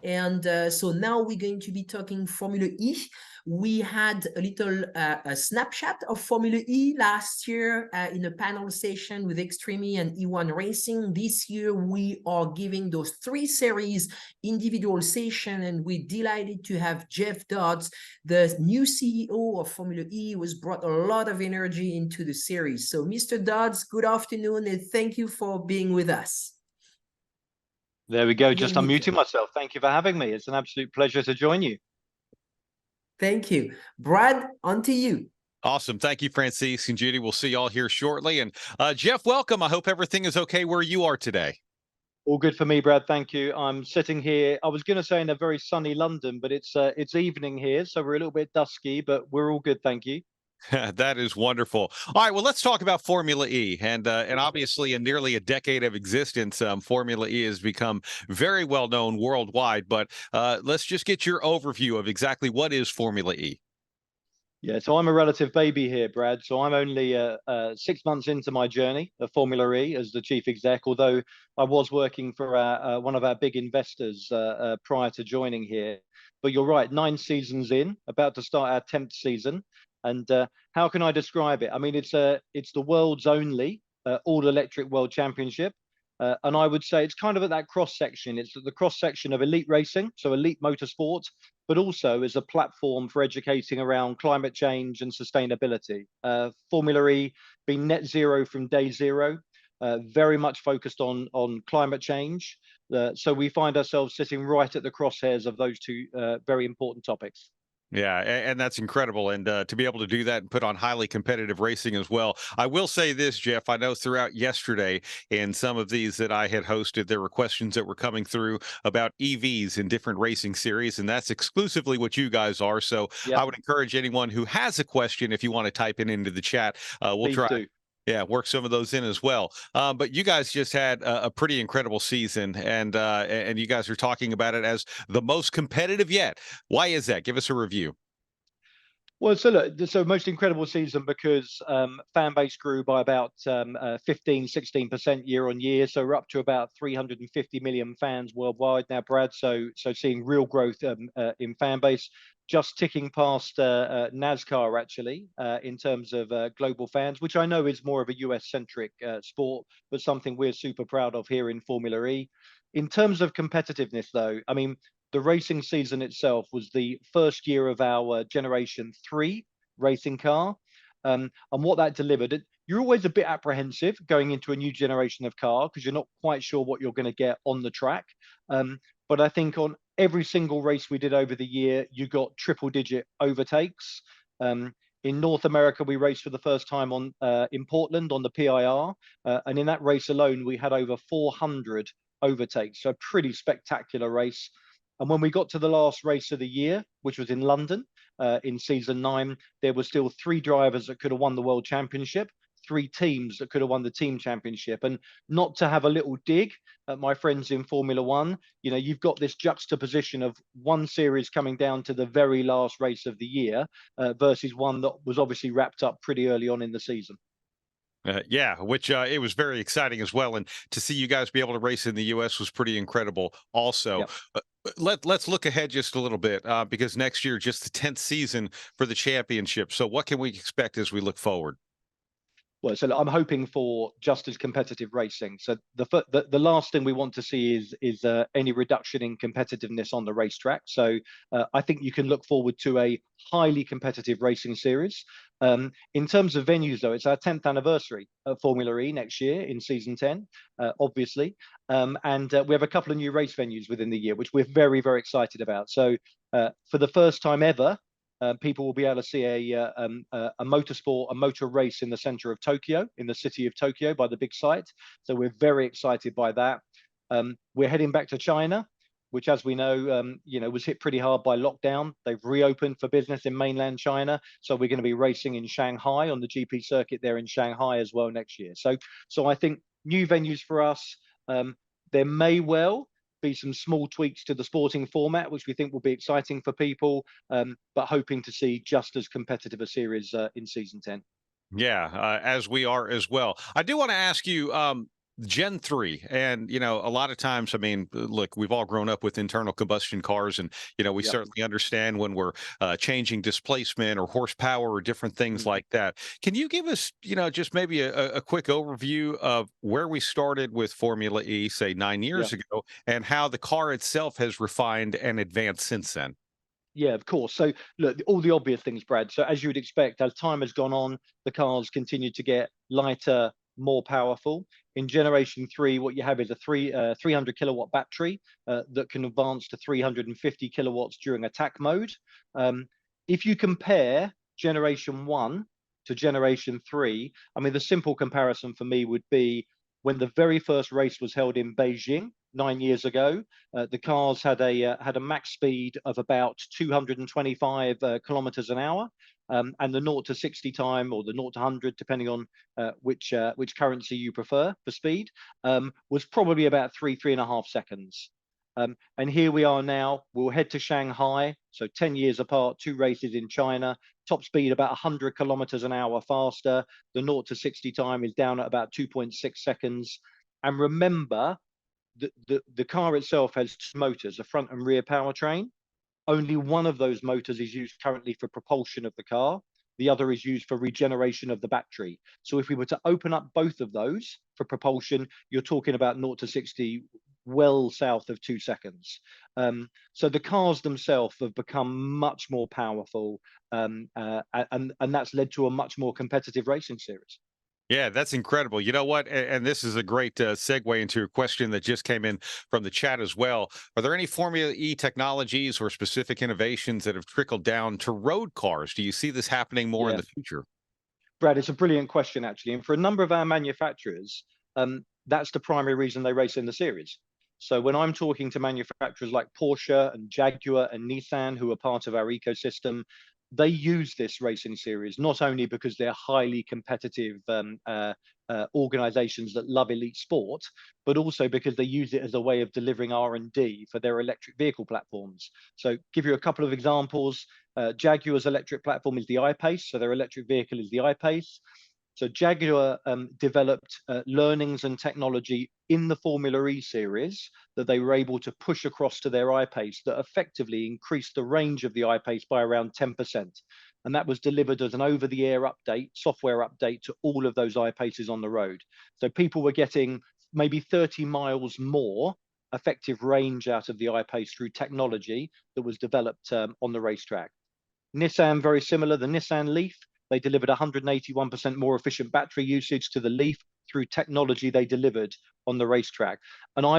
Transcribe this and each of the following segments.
And so now we're going to be talking Formula E. We had a little a snapshot of Formula E last year in a panel session with Extreme E and E1 Racing. This year, we are giving those 3 series individual session, and we're delighted to have Jeff Dodds, the new CEO of Formula E, who has brought a lot of energy into the series. So, Mr. Dodds, good afternoon, and thank you for being with us. There we go. Just unmuting myself. Thank you for having me. It's an absolute pleasure to join you. Thank you. Brad, on to you. Awesome. Thank you, Francis and Judy. We'll see you all here shortly. And Jeff, welcome. I hope everything is okay where you are today. All good for me, Brad. Thank you. I'm sitting here. I was going to say in a very sunny London, but it's evening here, so we're a little bit dusky, but we're all good. Thank you. That is wonderful. All right, well, let's talk about Formula E, and obviously, in nearly a decade of existence, Formula E has become very well known worldwide. But let's just get your overview of exactly what is Formula E. Yeah, so I'm a relative baby here, Brad. So I'm only 6 months into my journey of Formula E as the chief exec, although I was working for one of our big investors prior to joining here. But you're right, 9 seasons in, about to start our 10th season. And how can I describe it? I mean, it's the world's only all-electric world championship. And I would say it's kind of at that cross-section. It's at the cross-section of elite racing, so elite motorsport, but also as a platform for educating around climate change and sustainability. Formula E being net zero from day zero, very much focused on climate change. So we find ourselves sitting right at the crosshairs of those 2 very important topics. Yeah, and that's incredible. And to be able to do that and put on highly competitive racing as well. I will say this, Jeff, I know throughout yesterday in some of these that I had hosted, there were questions that were coming through about EVs in different racing series, and that's exclusively what you guys are. So Yep. I would encourage anyone who has a question, if you want to type it into the chat, we'll Please try. do. Yeah, work some of those in as well. But you guys just had a pretty incredible season, and you guys are talking about it as the most competitive yet. Why is that? Give us a review. Well, so look, so most incredible season because fan base grew by about 15-16% year on year. So we're up to about 350 million fans worldwide now, Brad. So seeing real growth in fan base, just ticking past NASCAR actually in terms of global fans, which I know is more of a US centric sport, but something we're super proud of here in Formula E. In terms of competitiveness, though, I mean, the racing season itself was the first year of our Generation 3 racing car. And what that delivered, you're always a bit apprehensive going into a new generation of car because you're not quite sure what you're going to get on the track. But I think on every single race we did over the year, you got triple-digit overtakes. In North America, we raced for the first time in Portland on the PIR. And in that race alone, we had over 400 overtakes. So a pretty spectacular race. And when we got to the last race of the year, which was in London in season 9, there were still 3 drivers that could have won the world championship, 3 teams that could have won the team championship. And not to have a little dig at my friends in Formula One, you know, you've got this juxtaposition of one series coming down to the very last race of the year versus one that was obviously wrapped up pretty early on in the season. Yeah, which it was very exciting as well. And to see you guys be able to race in the U.S. was pretty incredible also. Yep. Let's look ahead just a little bit because next year, just the 10th season for the championship. So what can we expect as we look forward? Well, so I'm hoping for just as competitive racing. So the last thing we want to see is any reduction in competitiveness on the racetrack. So I think you can look forward to a highly competitive racing series. In terms of venues, though, it's our 10th anniversary of Formula E next year in season 10, obviously. And we have a couple of new race venues within the year, which we're very, very excited about. So for the first time ever, people will be able to see a motorsport, a motor race in the center of Tokyo, in the city of Tokyo by the big site. So we're very excited by that. We're heading back to China, which, as we know, was hit pretty hard by lockdown. They've reopened for business in mainland China. So we're going to be racing in Shanghai on the GP circuit there in Shanghai as well next year. So I think new venues for us. There may well be some small tweaks to the sporting format, which we think will be exciting for people, but hoping to see just as competitive a series in season 10. Yeah, as we are as well. I do want to ask you, Gen 3. And, a lot of times, I mean, look, we've all grown up with internal combustion cars, and, we Yep. certainly understand when we're changing displacement or horsepower or different things Mm. like that. Can you give us, just maybe a quick overview of where we started with Formula E, say 9 years Yeah. ago, and how the car itself has refined and advanced since then? Yeah, of course. So look, all the obvious things, Brad. So as you would expect, as time has gone on, the cars continue to get lighter, more powerful. In generation 3, what you have is a 300 kilowatt battery that can advance to 350 kilowatts during attack mode. Um, if you compare generation 1 to generation 3, I mean, the simple comparison for me would be when the very first race was held in Beijing 9 years ago. The cars had a max speed of about 225 kilometers an hour, and the 0 to 60 time, or the 0 to 100, depending on which currency you prefer for speed, was probably about 3.5 seconds. And here we are now. We'll head to Shanghai, so 10 years apart, 2 races in China. Top speed about 100 kilometers an hour faster. The 0 to 60 time is down at about 2.6 seconds. And remember, the car itself has 2 motors, a front and rear powertrain. Only one of those motors is used currently for propulsion of the car. The other is used for regeneration of the battery. So if we were to open up both of those for propulsion, you're talking about 0 to 60 well south of 2 seconds. So the cars themselves have become much more powerful, and that's led to a much more competitive racing series. Yeah, that's incredible. You know what? And this is a great segue into a question that just came in from the chat as well. Are there any Formula E technologies or specific innovations that have trickled down to road cars? Do you see this happening more in Yeah. the future? Brad, it's a brilliant question, actually. And for a number of our manufacturers, that's the primary reason they race in the series. So when I'm talking to manufacturers like Porsche and Jaguar and Nissan, who are part of our ecosystem, they use this racing series not only because they're highly competitive organizations that love elite sport, but also because they use it as a way of delivering R&D for their electric vehicle platforms. So give you a couple of examples. Jaguar's electric platform is the I-Pace, so their electric vehicle is the I-Pace. So Jaguar developed learnings and technology in the Formula E series that they were able to push across to their I-Pace that effectively increased the range of the I-Pace by around 10%. And that was delivered as an over-the-air update, software update to all of those I-Paces on the road. So people were getting maybe 30 miles more effective range out of the I-Pace through technology that was developed on the racetrack. Nissan, very similar. The Nissan Leaf, they delivered 181% more efficient battery usage to the Leaf through technology they delivered on the racetrack. And I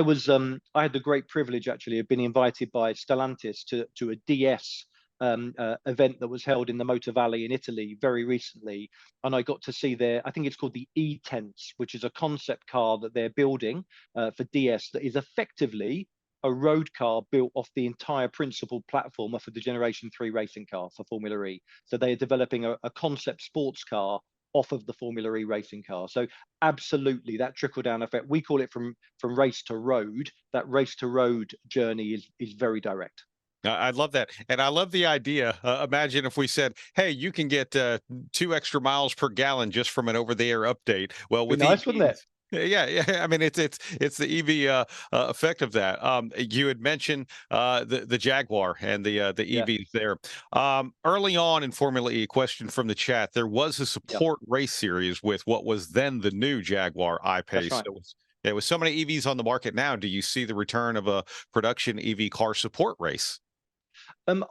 had the great privilege, actually, of being invited by Stellantis to a DS event that was held in the Motor Valley in Italy very recently. And I got to see I think it's called the E-Tense, which is a concept car that they're building for DS that is effectively a road car built off the entire principal platform off of the Generation 3 racing car for Formula E. So they are developing a concept sports car off of the Formula E racing car. So absolutely, that trickle-down effect, we call it from race to road. That race to road journey is very direct. I love that. And I love the idea. Imagine if we said, hey, you can get 2 extra miles per gallon just from an over-the-air update. Well, Be with nice, wouldn't it? yeah. I mean, it's the EV effect of that. You had mentioned the Jaguar and the Yeah, EVs there. Early on in Formula E, question from the chat: there was a yeah, support race series with what was then the new Jaguar that's I-Pace. right. There was so many EVs on the market now. Do you see the return of a production EV car support race? I'm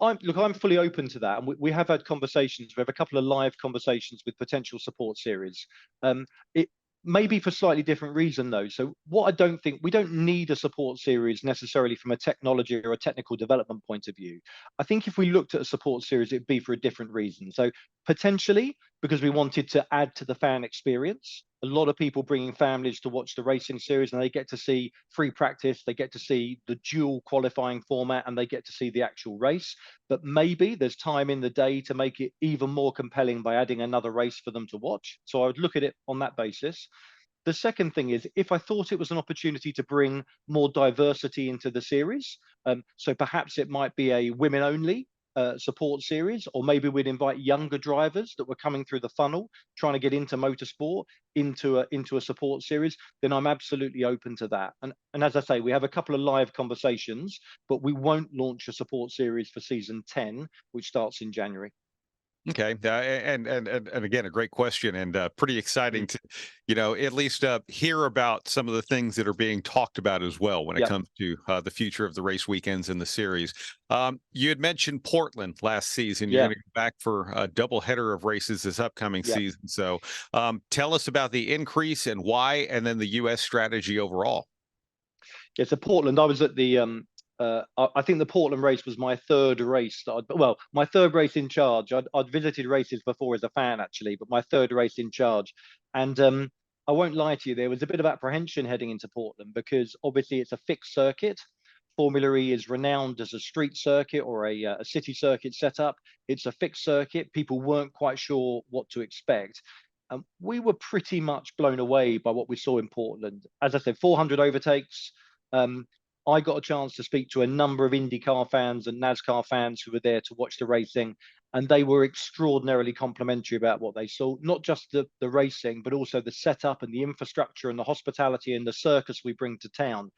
fully open to that, and we have had conversations. We have a couple of live conversations with potential support series. It maybe for slightly different reason though. So what I don't think we don't need a support series necessarily from a technology or a technical development point of view. I think if we looked at a support series, it'd be for a different reason. So potentially because we wanted to add to the fan experience. A lot of people bringing families to watch the racing series, and they get to see free practice, they get to see the dual qualifying format, and they get to see the actual race. But maybe there's time in the day to make it even more compelling by adding another race for them to watch. So I would look at it on that basis. The second thing is, if I thought it was an opportunity to bring more diversity into the series, so perhaps it might be a women only support series, or maybe we'd invite younger drivers that were coming through the funnel, trying to get into motorsport, into a support series, then I'm absolutely open to that. And as I say, we have a couple of live conversations, but we won't launch a support series for season 10, which starts in January. Okay, and again, a great question, and pretty exciting to, at least hear about some of the things that are being talked about as well when it Yep. comes to the future of the race weekends in the series. You had mentioned Portland last season. You're Yeah. going to go back for a double header of races this upcoming Yep. season. So tell us about the increase and why, and then the U.S. strategy overall. Yeah, so Portland, I was at the I think the Portland race was my third race my third race in charge. I'd visited races before as a fan, actually, but my third race in charge. And I won't lie to you, there was a bit of apprehension heading into Portland because obviously it's a fixed circuit. Formula E is renowned as a street circuit or a city circuit setup. It's a fixed circuit. People weren't quite sure what to expect. We were pretty much blown away by what we saw in Portland. As I said, 400 overtakes. I got a chance to speak to a number of IndyCar fans and NASCAR fans who were there to watch the racing, and they were extraordinarily complimentary about what they saw, not just the racing, but also the setup and the infrastructure and the hospitality and the circus we bring to town.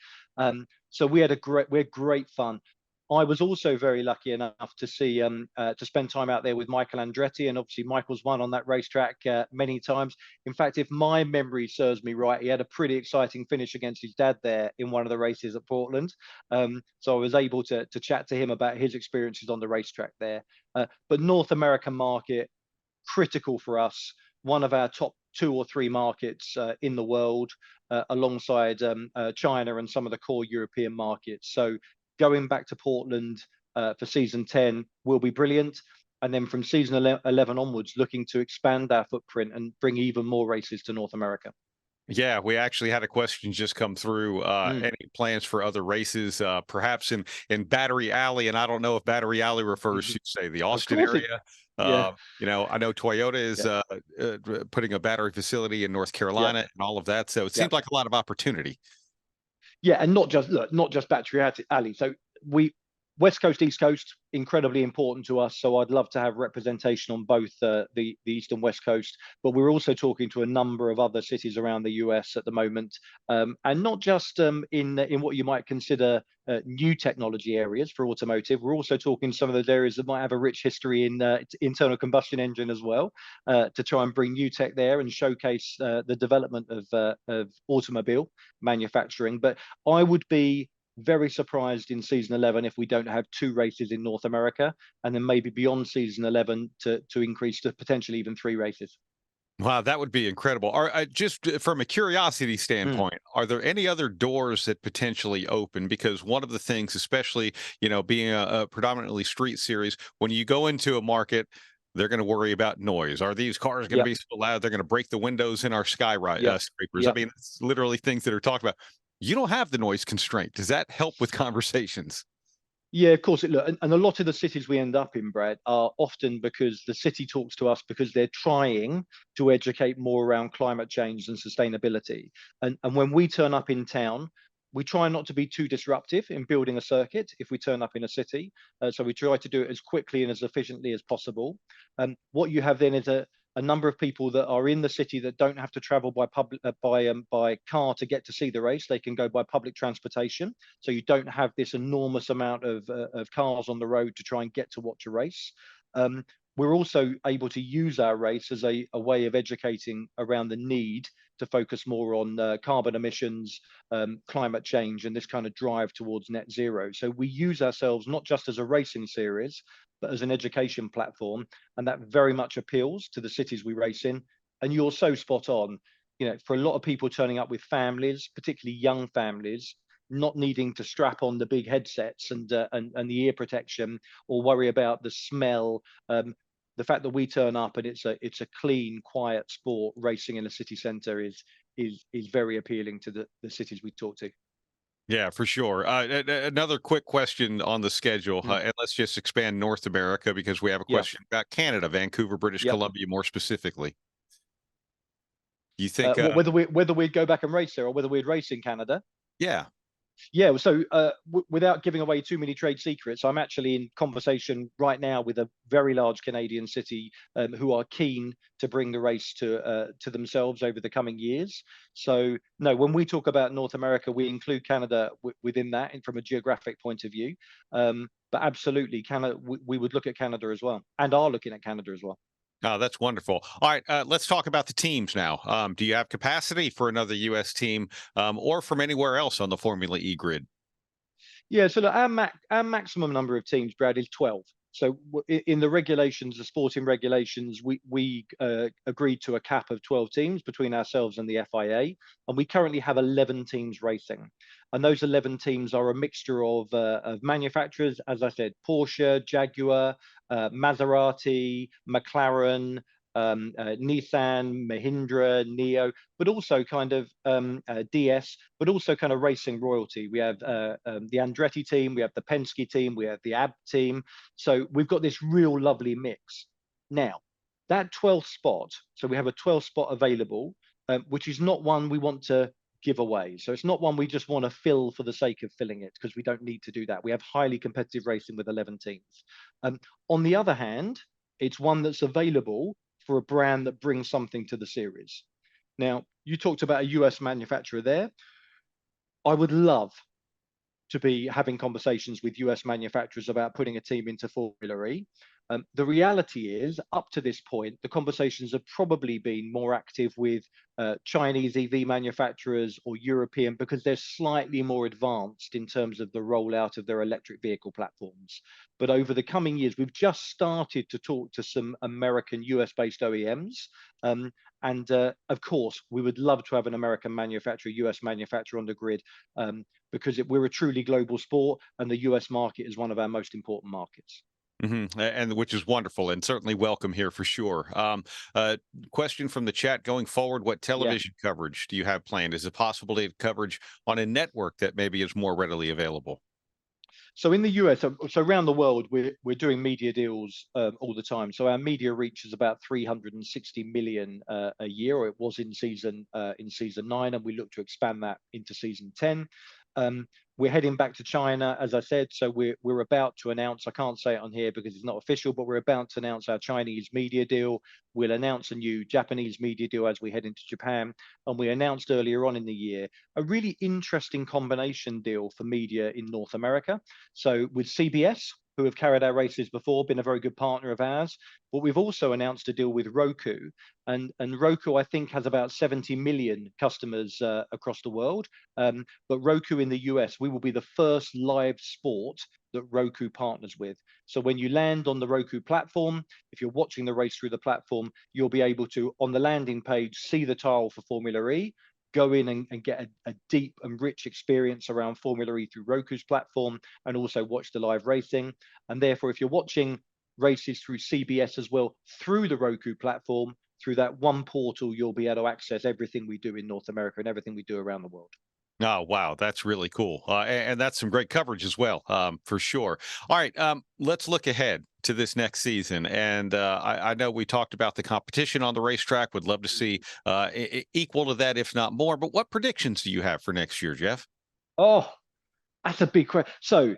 So we had great fun. I was also very lucky enough to see to spend time out there with Michael Andretti, and obviously Michael's won on that racetrack many times. In fact, if my memory serves me right, he had a pretty exciting finish against his dad there in one of the races at Portland. So I was able to chat to him about his experiences on the racetrack there. But North American market, critical for us, one of our top 2 or 3 markets in the world, alongside China and some of the core European markets. So going back to Portland for season 10 will be brilliant. And then from season 11 onwards, looking to expand our footprint and bring even more races to North America. Yeah, we actually had a question just come through. Any plans for other races, perhaps in Battery Alley? And I don't know if Battery Alley refers to, say, the Austin area. Yeah. I know Toyota is putting a battery facility in North Carolina and all of that. So it seems like a lot of opportunity. Yeah, and not just Battery Alley. So West Coast, East Coast, incredibly important to us. So I'd love to have representation on both the East and West Coast. But we're also talking to a number of other cities around the US at the moment, and not just in what you might consider new technology areas for automotive. We're also talking some of those areas that might have a rich history in internal combustion engine as well, to try and bring new tech there and showcase the development of automobile manufacturing. But I would be very surprised in season 11 if we don't have 2 races in North America, and then maybe beyond season 11 to increase to potentially even 3 races. Wow, that would be incredible. Just from a curiosity standpoint, are there any other doors that potentially open? Because one of the things, especially, being a predominantly street series, when you go into a market, they're going to worry about noise. Are these cars going to be so loud they're going to break the windows in our skyscrapers? I mean, it's literally things that are talked about. You don't have the noise constraint. Does that help with conversations? Yeah, of course. And a lot of the cities we end up in, Brad, are often because the city talks to us because they're trying to educate more around climate change and sustainability. And when we turn up in town, we try not to be too disruptive in building a circuit if we turn up in a city. So we try to do it as quickly and as efficiently as possible. What you have then is a number of people that are in the city that don't have to travel by car to get to see the race. They can go by public transportation. So you don't have this enormous amount of cars on the road to try and get to watch a race. We're also able to use our race as a way of educating around the need to focus more on carbon emissions, climate change, and this kind of drive towards net zero. So we use ourselves not just as a racing series, but as an education platform, and that very much appeals to the cities we race in. And you're so spot on. For a lot of people turning up with families, particularly young families, not needing to strap on the big headsets and the ear protection or worry about the smell. The fact that we turn up and it's a clean, quiet sport racing in a city centre is very appealing to the cities we talk to. Yeah, for sure. Another quick question on the schedule, and let's just expand North America because we have a question about Canada, Vancouver, British Columbia, more specifically. Do you think whether we'd go back and race there or whether we'd race in Canada? Yeah. Yeah, so without giving away too many trade secrets, I'm actually in conversation right now with a very large Canadian city who are keen to bring the race to themselves over the coming years. So no, when we talk about North America, we include Canada within that, and from a geographic point of view. But absolutely, Canada, we would look at Canada as well, and are looking at Canada as well. Oh, that's wonderful. All right, let's talk about the teams now. Do you have capacity for another U.S. team or from anywhere else on the Formula E grid? Yeah, so look, our maximum number of teams, Brad, is 12. So in the regulations, the sporting regulations, we agreed to a cap of 12 teams between ourselves and the FIA, and we currently have 11 teams racing. And those 11 teams are a mixture of manufacturers, as I said, Porsche, Jaguar, Maserati, McLaren, Nissan, Mahindra, Neo, but also kind of DS, but also kind of racing royalty. We have the Andretti team, we have the Penske team, we have the AB team. So we've got this real lovely mix. Now, that 12th spot, so we have a 12th spot available, which is not one we want to give away. So it's not one we just want to fill for the sake of filling it, because we don't need to do that. We have highly competitive racing with 11 teams. On the other hand, it's one that's available for a brand that brings something to the series. Now, you talked about a US manufacturer there. I would love to be having conversations with US manufacturers about putting a team into Formula E. The reality is, up to this point, the conversations have probably been more active with Chinese EV manufacturers or European, because they're slightly more advanced in terms of the rollout of their electric vehicle platforms. But over the coming years, we've just started to talk to some American US-based OEMs. And of course, we would love to have an American manufacturer, US manufacturer on the grid, because we're a truly global sport, and the US market is one of our most important markets. And which is wonderful and certainly welcome here for sure. Question from the chat: going forward, what television coverage do you have planned? Is it possible to have coverage on a network that maybe is more readily available? So in the US, so around the world, we're doing media deals all the time. So our media reach is about 360 million a year, or it was in season 9, and we look to expand that into season 10. We're heading back to China, as I said. So we're about to announce, I can't say it on here because it's not official, but we're about to announce our Chinese media deal. We'll announce a new Japanese media deal as we head into Japan. And we announced earlier on in the year a really interesting combination deal for media in North America. So with CBS, who have carried our races before, been a very good partner of ours. But we've also announced a deal with Roku. And Roku, I think, has about 70 million customers across the world. But Roku in the US, we will be the first live sport that Roku partners with. So when you land on the Roku platform, if you're watching the race through the platform, you'll be able to, on the landing page, see the tile for Formula E, go in and get a deep and rich experience around Formula E through Roku's platform, and also watch the live racing. And therefore, if you're watching races through CBS as well, through the Roku platform, through that one portal, you'll be able to access everything we do in North America and everything we do around the world. Oh, wow. That's really cool. And that's some great coverage as well, for sure. All right. Let's look ahead to this next season. And I know we talked about the competition on the racetrack. Would love to see equal to that, if not more. But what predictions do you have for next year, Jeff? Oh, that's a big question. So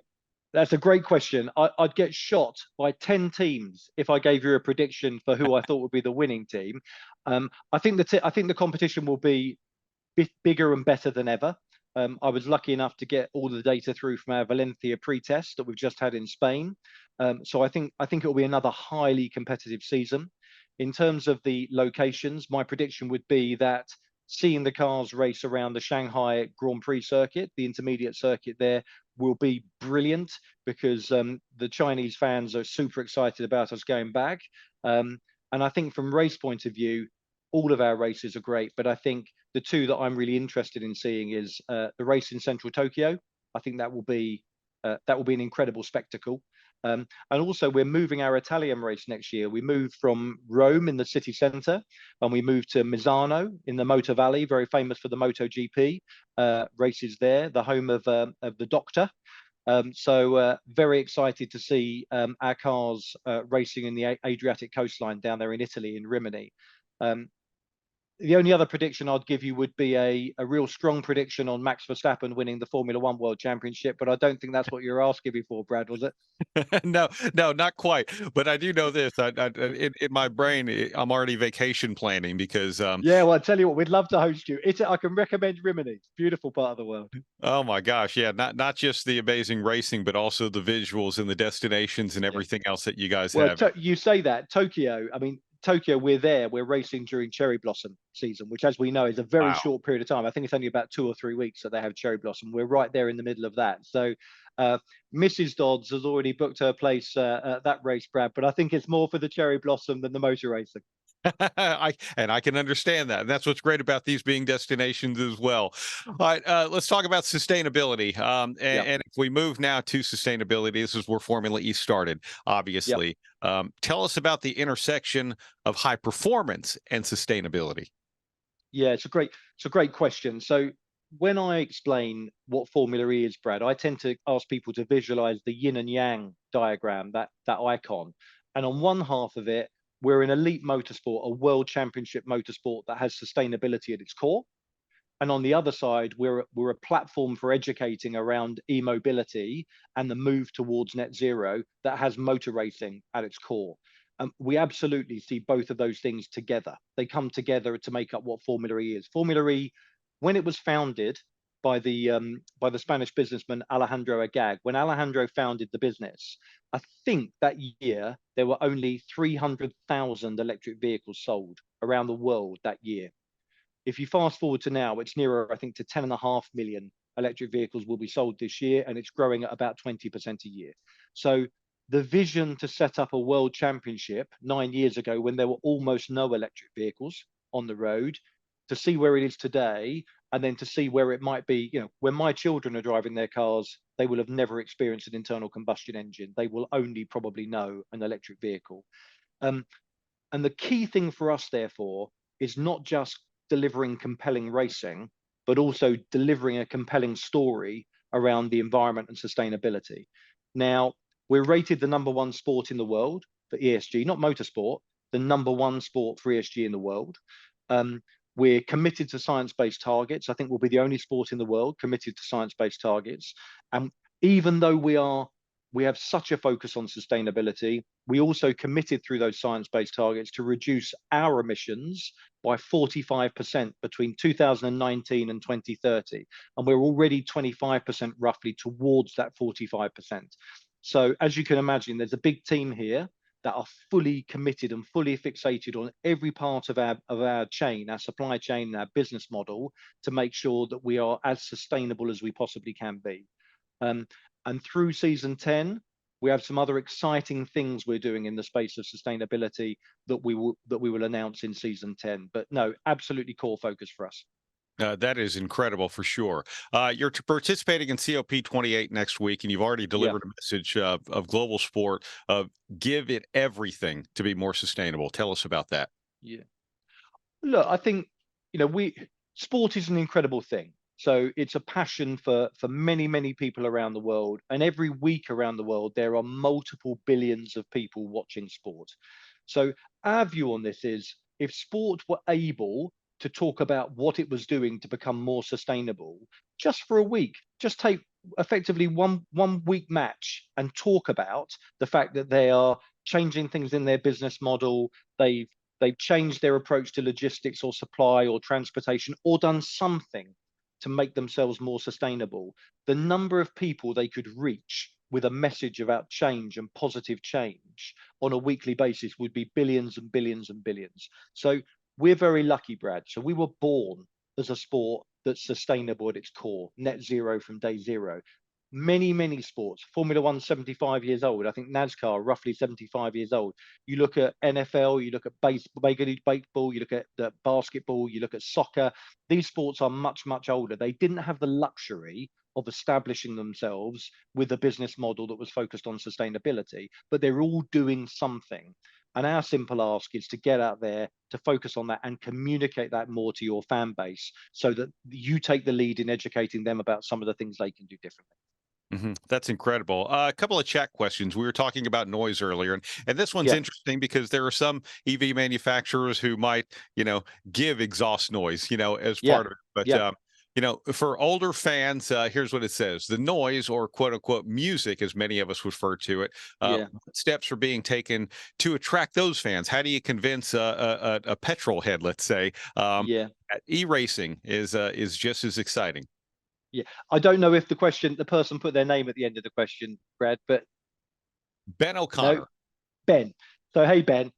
that's a great question. I'd get shot by 10 teams if I gave you a prediction for who I thought would be the winning team. I think the competition will be bigger and better than ever. I was lucky enough to get all the data through from our Valencia pre-test that we've just had in Spain. So I think it will be another highly competitive season. In terms of the locations, my prediction would be that seeing the cars race around the Shanghai Grand Prix circuit, the intermediate circuit there, will be brilliant, because the Chinese fans are super excited about us going back. And I think from race point of view, all of our races are great, but I think the two that I'm really interested in seeing is the race in central Tokyo. I think that will be an incredible spectacle. And also, we're moving our Italian race next year. We move from Rome in the city centre, and we move to Misano in the Motor Valley, very famous for the MotoGP races there, the home of the Doctor. So very excited to see our cars racing in the Adriatic coastline down there in Italy, in Rimini. the only other prediction I'd give you would be a real strong prediction on Max Verstappen winning the Formula One World Championship, but I don't think that's what you're asking me for, Brad, was it? No, no, not quite. But I do know this. In my brain, I'm already vacation planning because Yeah, well, I tell you what, we'd love to host you. I can recommend Rimini. Beautiful part of the world. oh my gosh, yeah, not just the amazing racing, but also the visuals and the destinations and Yeah. everything else that you guys Well, have. you say that Tokyo. I mean, Tokyo. We're racing during cherry blossom season, which, as we know, is a very Wow. short period of time. I think it's only about 2 or 3 weeks that they have cherry blossom. We're right there in the middle of that. So, Mrs. Dodds has already booked her place at that race, Brad. But I think it's more for the cherry blossom than the motor racing. I can understand that. And that's what's great about these being destinations as well. All right, let's talk about sustainability. Yeah. And if we move now to sustainability, this is where Formula E started, Yep. obviously. Tell us about the intersection of high performance and sustainability. Yeah, it's a great question. So when I explain what Formula E is, Brad, I tend to ask people to visualize the yin and yang diagram, that icon. And on one half of it, we're an elite motorsport, a world championship motorsport that has sustainability at its core. And on the other side, we're a platform for educating around e-mobility and the move towards net zero that has motor racing at its core. We absolutely see both of those things together. They come together to make up what Formula E is. Formula E, when it was founded by the Spanish businessman Alejandro Agag, when Alejandro founded the business, I think that year there were only 300,000 electric vehicles sold around the world that year. If you fast forward to now, it's nearer, I think, to 10.5 million electric vehicles will be sold this year, and it's growing at about 20% a year. So the vision to set up a world championship 9 years ago, when there were almost no electric vehicles on the road, to see where it is today, and then to see where it might be, when my children are driving their cars, they will have never experienced an internal combustion engine. They will only probably know an electric vehicle. Um, and the key thing for us, therefore, is not just delivering compelling racing, but also delivering a compelling story around the environment and sustainability. Now, we're rated the #1 sport in the world for ESG, not motorsport, the #1 sport for ESG in the world. We're committed to science-based targets. I think we'll be the only sport in the world committed to science-based targets. And even though we have such a focus on sustainability, we also committed through those science-based targets to reduce our emissions by 45% between 2019 and 2030. And we're already 25% roughly towards that 45%. So as you can imagine, there's a big team here that are fully committed and fully fixated on every part of our chain, our supply chain, our business model, to make sure that we are as sustainable as we possibly can be. And through season 10, we have some other exciting things we're doing in the space of sustainability that we will announce in season 10. But no, absolutely core focus for us. That is incredible for sure. You're participating in COP28 next week, and you've already Yeah. delivered a message of global sport of give it everything to be more sustainable. Tell us about that. Yeah. Look, I think sport is an incredible thing. So it's a passion for many people around the world, and every week around the world there are multiple billions of people watching sport. So our view on this is, if sport were able to talk about what it was doing to become more sustainable, just for a week, just take effectively one week match and talk about the fact that they are changing things in their business model, they've changed their approach to logistics or supply or transportation, or done something to make themselves more sustainable. The number of people they could reach with a message about change and positive change on a weekly basis would be billions and billions and billions. So we're very lucky, Brad. So we were born as a sport that's sustainable at its core, net zero from day zero. Many sports. Formula One, 75 years old. I think NASCAR, roughly 75 years old. You look at NFL, you look at baseball, you look at the basketball, you look at soccer. These sports are much older. They didn't have the luxury of establishing themselves with a business model that was focused on sustainability, but they're all doing something. And our simple ask is to get out there, to focus on that and communicate that more to your fan base, so that you take the lead in educating them about some of the things they can do differently. That's incredible. A couple of chat questions. We were talking about noise earlier, and this one's Yeah, interesting because there are some EV manufacturers who might, give exhaust noise, as yeah, part of it. But yeah, for older fans, here's what it says: the noise, or quote unquote music, as many of us refer to it. yeah, What steps are being taken to attract those fans? How do you convince a petrol head, let's say, yeah. that e-racing is just as exciting? Yeah, I don't know if the person put their name at the end of the question, Brad, but Ben no, O'Connor. Ben. So hey, Ben.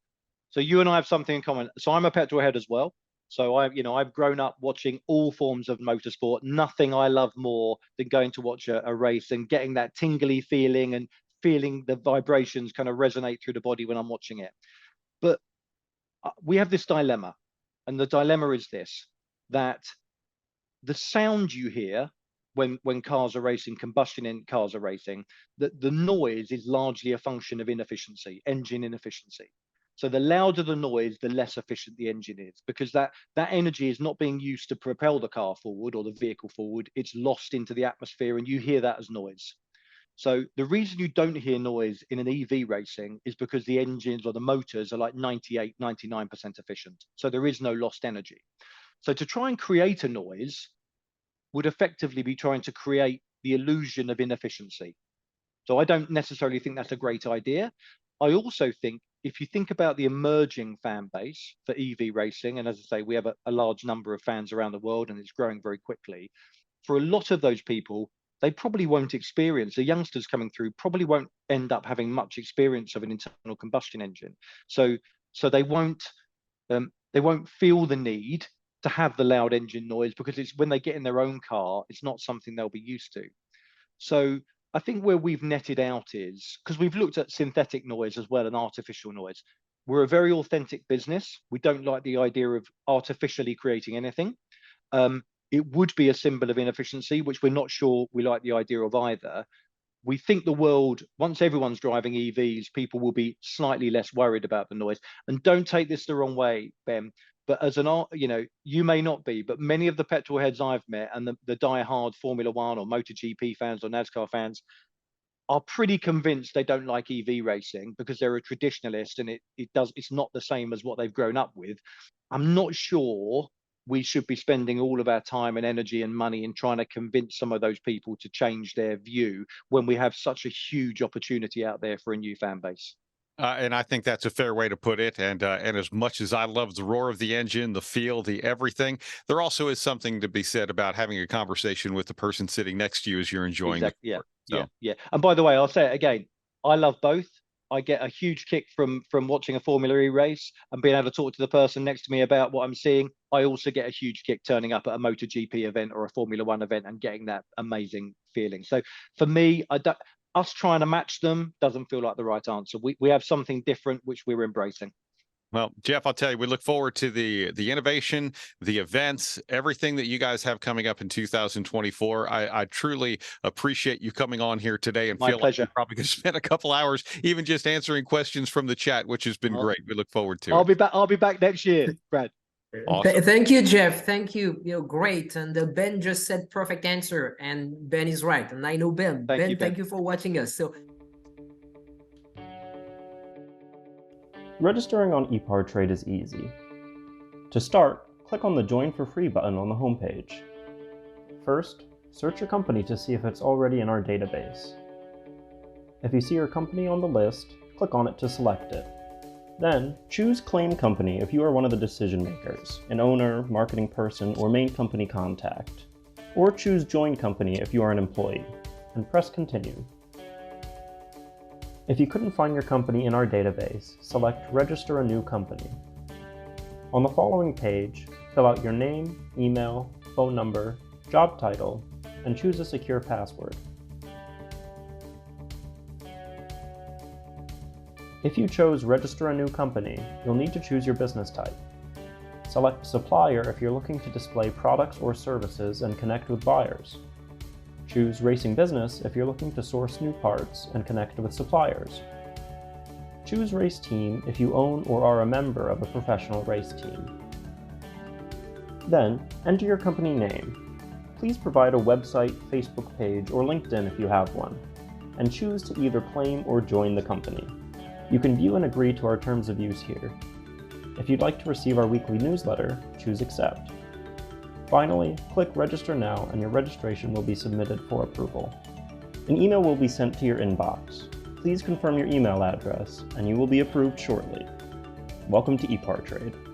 So you and I have something in common. So I'm a petrol head as well. So I've grown up watching all forms of motorsport. Nothing I love more than going to watch a race and getting that tingly feeling and feeling the vibrations kind of resonate through the body when I'm watching it. But we have this dilemma, and the dilemma is this: that the sound you hear when cars are racing, combustion in cars are racing, that the noise is largely a function of inefficiency, engine inefficiency. So the louder the noise, the less efficient the engine is, because that energy is not being used to propel the car forward or the vehicle forward. It's lost into the atmosphere, and you hear that as noise. So the reason you don't hear noise in an EV racing is because the engines or the motors are like 98, 99% efficient. So there is no lost energy. So to try and create a noise would effectively be trying to create the illusion of inefficiency. So I don't necessarily think that's a great idea. I also think if you think about the emerging fan base for EV racing, and as I say, we have a large number of fans around the world and it's growing very quickly, for a lot of those people, they probably won't experience, the youngsters coming through probably won't end up having much experience of an internal combustion engine. So they won't feel the need to have the loud engine noise, because it's when they get in their own car, it's not something they'll be used to. So I think where we've netted out is, because we've looked at synthetic noise as well and artificial noise. We're a very authentic business. We don't like the idea of artificially creating anything. It would be a symbol of inefficiency, which we're not sure we like the idea of either. We think the world, once everyone's driving EVs, people will be slightly less worried about the noise. And don't take this the wrong way, Ben, but as an art, you may not be, but many of the petrol heads I've met and the die-hard Formula One or MotoGP fans or NASCAR fans are pretty convinced they don't like EV racing because they're a traditionalist, and it's not the same as what they've grown up with. I'm not sure we should be spending all of our time and energy and money in trying to convince some of those people to change their view when we have such a huge opportunity out there for a new fan base. And I think that's a fair way to put it. And as much as I love the roar of the engine, the feel, the everything, there also is something to be said about having a conversation with the person sitting next to you as you're enjoying the Exactly. Yeah. sport. Yeah. So, Yeah. And by the way, I'll say it again. I love both. I get a huge kick from watching a Formula E race and being able to talk to the person next to me about what I'm seeing. I also get a huge kick turning up at a MotoGP event or a Formula One event and getting that amazing feeling. So for me, us trying to match them doesn't feel like the right answer. We have something different which we're embracing. well, Jeff, I'll tell you, we look forward to the innovation, the events, everything that you guys have coming up in 2024. I truly appreciate you coming on here today, and My feel like we pleasure. probably could spend a couple hours even just answering questions from the chat, which has been I'll, great. We look forward to I'll it. be back. I'll be back next year, Brad. Awesome. Thank you, Jeff. Thank you. Great. And Ben just said perfect answer, and Ben is right. And I know Ben. Thank you, Ben. Thank you for watching us. So registering on ePartrade is easy. To start, click on the Join for Free button on the homepage. First, search your company to see if it's already in our database. If you see your company on the list, click on it to select it. Then, choose Claim Company if you are one of the decision makers, an owner, marketing person, or main company contact. Or choose Join Company if you are an employee, and press Continue. If you couldn't find your company in our database, select Register a New Company. On the following page, fill out your name, email, phone number, job title, and choose a secure password. If you chose Register a New Company, you'll need to choose your business type. Select Supplier if you're looking to display products or services and connect with buyers. Choose Racing Business if you're looking to source new parts and connect with suppliers. Choose Race Team if you own or are a member of a professional race team. Then, enter your company name. please provide a website, Facebook page, or LinkedIn if you have one, and choose to either claim or join the company. You can view and agree to our terms of use here. If you'd like to receive our weekly newsletter, choose Accept. Finally, click Register Now and your registration will be submitted for approval. An email will be sent to your inbox. Please confirm your email address and you will be approved shortly. Welcome to eParTrade.